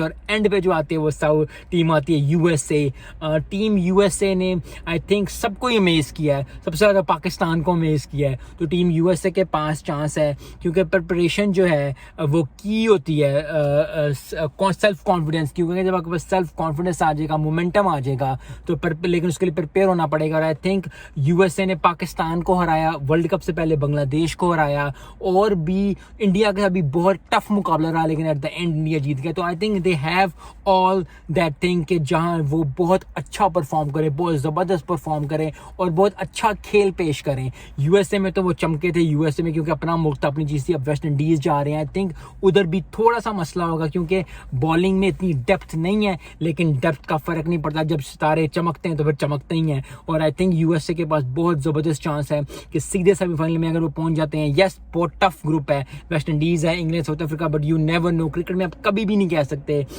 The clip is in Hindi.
और एंड पे जो आती है वो साउथ टीम आती है यूएसए। टीम यूएसए ने आई थिंक सबको ही अमेज किया है, सबसे ज़्यादा पाकिस्तान को अमेज किया है। तो टीम यूएसए के पास चांस है, क्योंकि प्रिपरेशन जो है वो की होती है सेल्फ कॉन्फिडेंस, क्योंकि जब आपके पास सेल्फ कॉन्फिडेंस आ जाएगा, मोमेंटम आ जाएगा तो लेकिन उसके लिए प्रिपेयर होना पड़ेगा। और आई थिंक यूएसए ने पाकिस्तान को हराया, वर्ल्ड कप से पहले बांग्लादेश को हराया, और भी इंडिया के साथ भी बहुत टफ मुकाबला रहा, लेकिन एट द एंड इंडिया जीत गया। तो I think they have all that thing कि जहां वो बहुत अच्छा परफॉर्म करे, बहुत ज़बरदस्त परफॉर्म करें और बहुत अच्छा खेल पेश करें। यूएसए में तो वो चमके थे, यूएसए में क्योंकि अपना मुल्क था, अपनी चीज़ थी। अब वेस्ट इंडीज़ जा रहे हैं, आई थिंक उधर भी थोड़ा सा मसला होगा, क्योंकि बॉलिंग में इतनी डेप्थ नहीं है, लेकिन डेप्थ का फ़र्क नहीं पड़ता, जब सितारे चमकते हैं तो फिर चमकते ही हैं। और आई थिंक यूएसए के पास बहुत ज़बरदस्त चांस है कि सीधे सेमीफाइनल में अगर वो पहुंच जाते हैं। यस, बहुत टफ ग्रुप है, वेस्ट इंडीज़ है, England, south Africa, but you never know. Cricket में आप कभी भी नहीं कह सकते